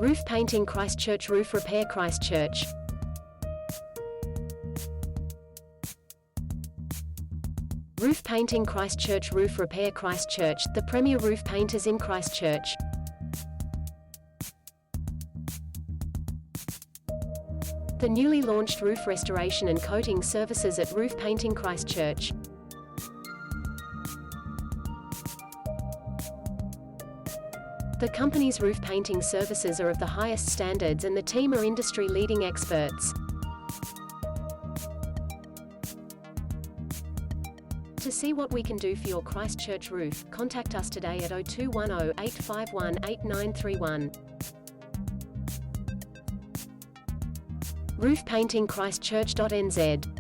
Roof painting Christchurch. Roof repair Christchurch. Roof painting Christchurch. Roof repair Christchurch, the premier roof painters in Christchurch. The newly launched roof restoration and coating services at Roof Painting Christchurch. The company's roof painting services are of the highest standards and the team are industry-leading experts. To see what we can do for your Christchurch roof, contact us today at 0210 851 8931. Roof painting Christchurch.nz